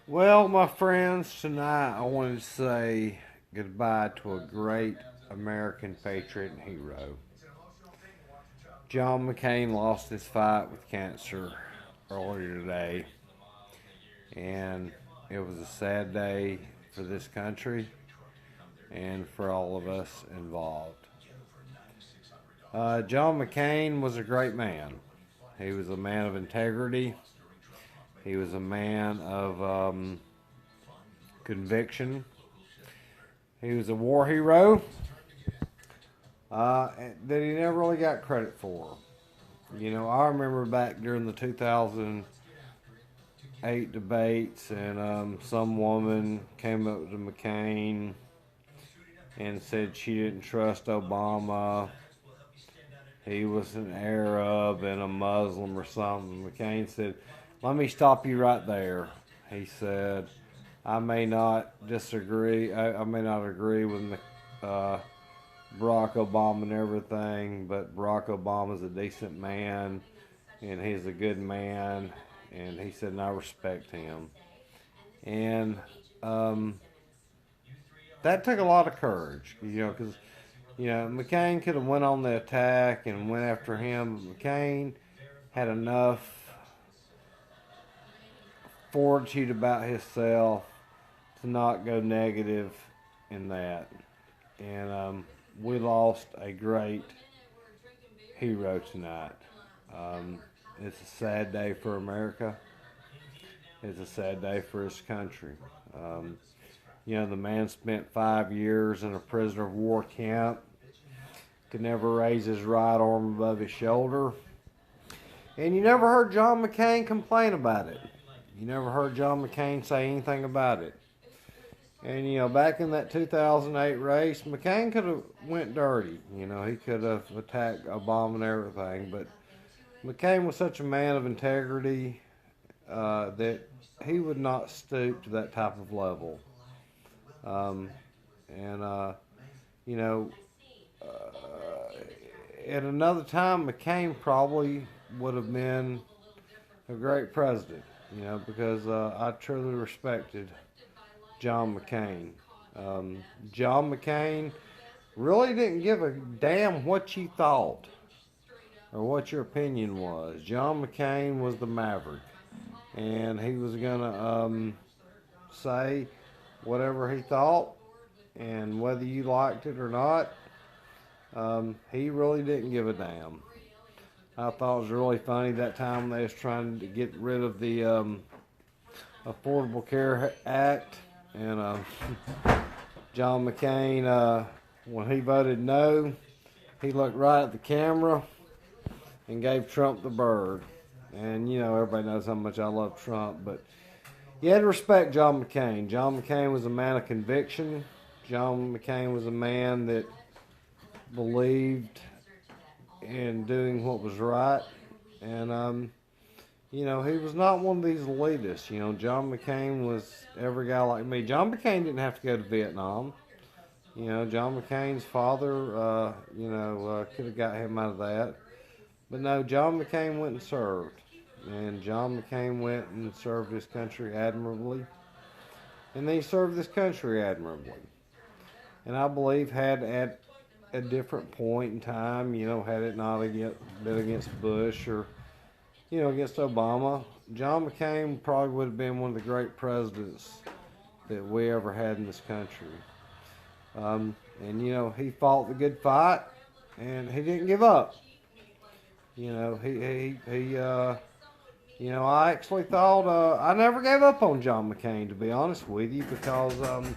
Well, my friends, tonight I wanted to say goodbye to a great American patriot and hero. John McCain lost his fight with cancer earlier today, and it was a sad day for this country and for all of us involved. John McCain was a great man. He was a man of integrity. He was a man of conviction. He was a war hero that he never really got credit for. You know, I remember back during the 2008 debates, and some woman came up to McCain and said she didn't trust Obama. He was an Arab and a Muslim or something. McCain said, "Let me stop you right there." He said, I may not disagree. I may not agree with Barack Obama and everything, but Barack Obama's a decent man, and he's a good man, and he said, and I respect him. And that took a lot of courage, because McCain could have went on the attack and went after him. But McCain had enough fortitude about himself to not go negative in that. And we lost a great hero tonight. It's a sad day for America. It's a sad day for his country. The man spent 5 years in a prisoner of war camp, could never raise his right arm above his shoulder. And you never heard John McCain complain about it. You never heard John McCain say anything about it. And, back in that 2008 race, McCain could have went dirty. He could have attacked Obama and everything. But McCain was such a man of integrity that he would not stoop to that type of level. At another time, McCain probably would have been a great president, because I truly respected John McCain. John McCain really didn't give a damn what you thought or what your opinion was. John McCain was the maverick, and he was going to say whatever he thought, and whether you liked it or not, he really didn't give a damn. I thought it was really funny that time they was trying to get rid of the Affordable Care Act, and John McCain, when he voted no, he looked right at the camera and gave Trump the bird. And everybody knows how much I love Trump, but you had to respect John McCain. John McCain was a man of conviction. John McCain was a man that believed in doing what was right. And, he was not one of these elitists. John McCain was every guy like me. John McCain didn't have to go to Vietnam. John McCain's father, could have got him out of that. But no, John McCain went and served. And John McCain went and served his country admirably. And he served this country admirably. And I believe had at a different point in time, had it not been against Bush or, against Obama, John McCain probably would have been one of the great presidents that we ever had in this country. He fought the good fight, and he didn't give up. I actually thought, I never gave up on John McCain, to be honest with you, because, John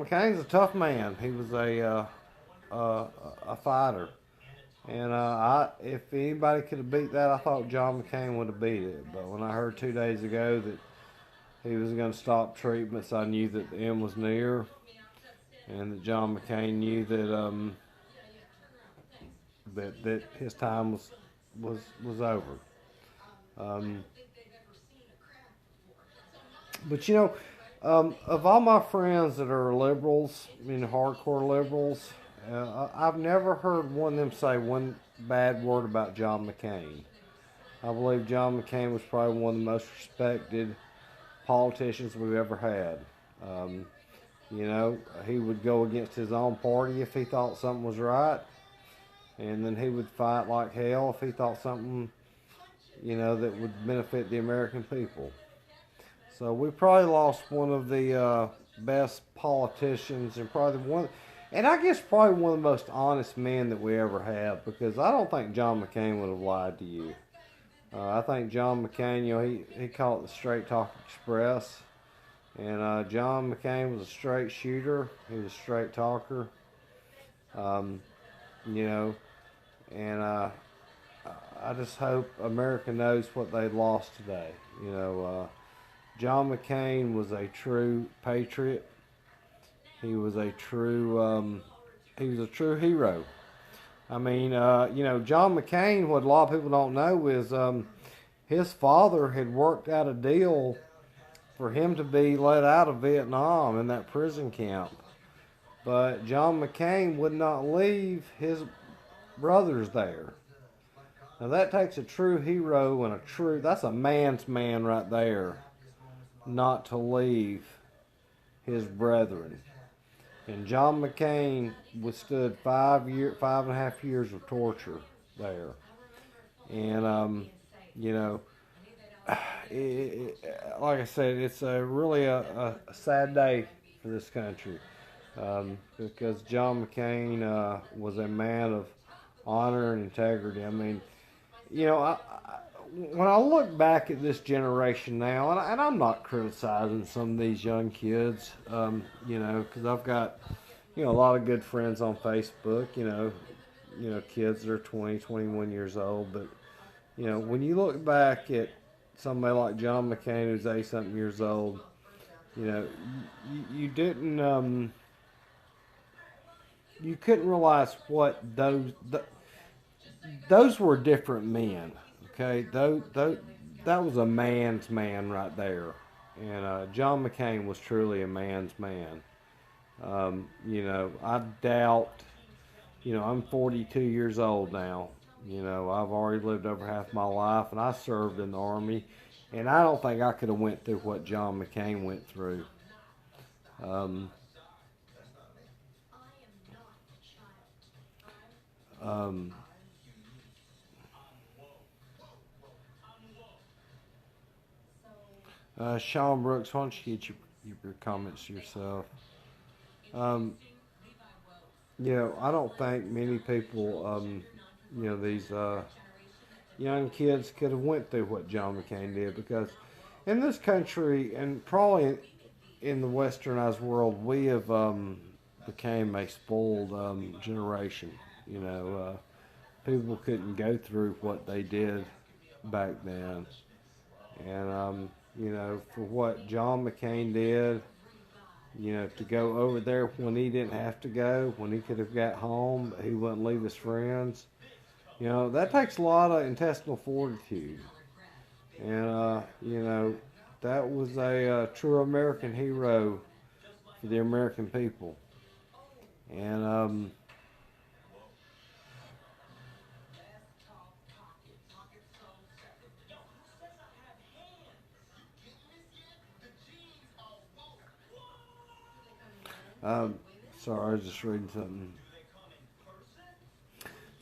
McCain's a tough man. He was a fighter. And if anybody could have beat that, I thought John McCain would have beat it. But when I heard 2 days ago that he was going to stop treatments, I knew that the end was near, and that John McCain knew that his time was over. But of all my friends that are liberals, hardcore liberals, I've never heard one of them say one bad word about John McCain. I believe John McCain was probably one of the most respected politicians we've ever had. You know, he would go against his own party if he thought something was right, and then he would fight like hell if he thought something, you know, that would benefit the American people. So we probably lost one of the best politicians, and probably one, and I guess probably one of the most honest men that we ever have, because I don't think John McCain would have lied to you. I think John McCain, you know, he called it the Straight Talk Express. And John McCain was a straight shooter. He was a straight talker. You know, and I just hope America knows what they lost today. You know, John McCain was a true patriot. He was a true hero. I mean, you know, John McCain, what a lot of people don't know is his father had worked out a deal for him to be let out of Vietnam in that prison camp. But John McCain would not leave his brothers there. Now that takes a true hero and that's a man's man right there, not to leave his brethren. And John McCain withstood 5.5 years of torture there. And, you know, like I said, it's really a sad day for this country, because John McCain was a man of honor and integrity. I mean, you know, when I look back at this generation now, and I'm not criticizing some of these young kids, you know, because I've got, you know, a lot of good friends on Facebook, you know, kids that are 20, 21 years old, but, you know, when you look back at somebody like John McCain, who's 80-something years old, you know, you didn't, you couldn't realize what those were different men. Okay, that was a man's man right there, and John McCain was truly a man's man. You know, I doubt, you know, I'm 42 years old now. You know, I've already lived over half my life, and I served in the Army, and I don't think I could have went through what John McCain went through. Sean Brooks, why don't you get your comments to yourself? You know, I don't think many people, you know, these young kids could have went through what John McCain did, because in this country, and probably in the westernized world, we have became a spoiled generation. You know, people couldn't go through what they did back then, and you know, for what John McCain did, you know, to go over there when he didn't have to go, when he could have got home, but he wouldn't leave his friends. You know, that takes a lot of intestinal fortitude. And, you know, that was a true American hero for the American people. And, sorry, I was just reading something.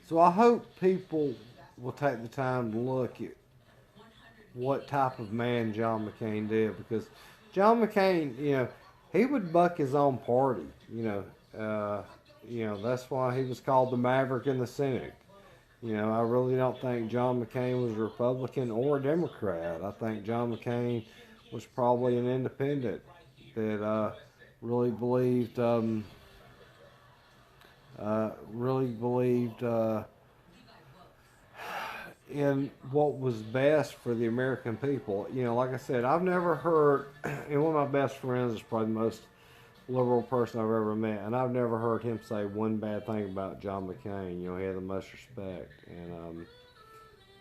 So I hope people will take the time to look at what type of man John McCain did, because John McCain, you know, he would buck his own party. You know, that's why he was called the Maverick and the Cynic. You know, I really don't think John McCain was a Republican or a Democrat. I think John McCain was probably an independent that really believed in what was best for the American people. You know, like I said, I've never heard, and one of my best friends is probably the most liberal person I've ever met, and I've never heard him say one bad thing about John McCain. You know, he had the most respect. And,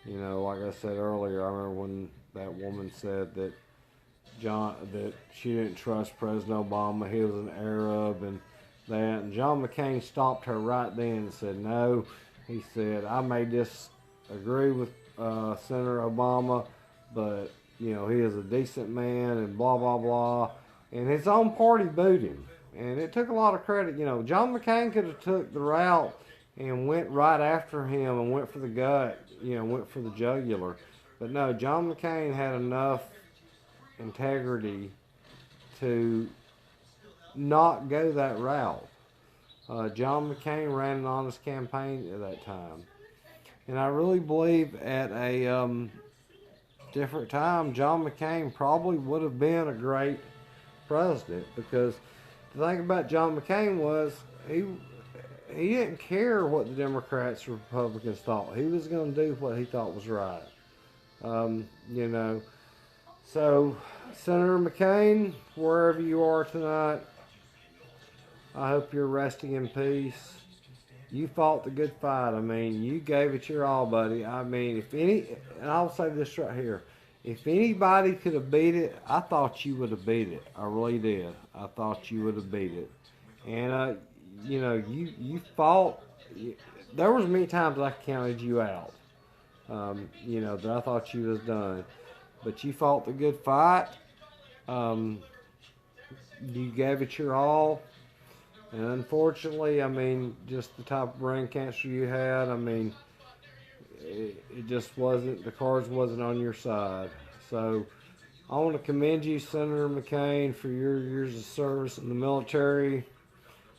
you know, like I said earlier, I remember when that woman said that that she didn't trust President Obama, he was an Arab, and that. And John McCain stopped her right then and said, no. He said, I may disagree with Senator Obama, but you know, he is a decent man and blah, blah, blah. And his own party booed him. And it took a lot of credit. You know, John McCain could have took the route and went right after him and went for the gut, you know, went for the jugular. But no, John McCain had enough integrity to not go that route. John McCain ran an honest campaign at that time. And I really believe at a different time, John McCain probably would have been a great president, because the thing about John McCain was he didn't care what the Democrats or Republicans thought. He was going to do what he thought was right. You know, so Senator McCain, wherever you are tonight, I hope you're resting in peace. You fought the good fight. I mean, you gave it your all, buddy. I mean, and I'll say this right here. If anybody could have beat it, I thought you would have beat it. I really did. I thought you would have beat it. And, you know, you fought. There was many times I counted you out, you know, that I thought you was done. But you fought the good fight. You gave it your all. And unfortunately, I mean, just the type of brain cancer you had, I mean, it just wasn't, the cards wasn't on your side. So I want to commend you, Senator McCain, for your years of service in the military,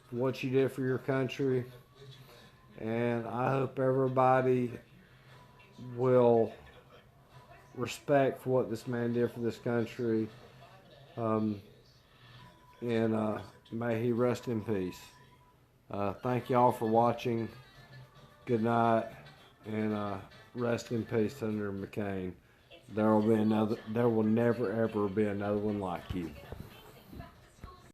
for what you did for your country. And I hope everybody will respect for what this man did for this country. May he rest in peace. Thank y'all for watching. Good night, and rest in peace, Senator McCain. There will never ever be another one like you.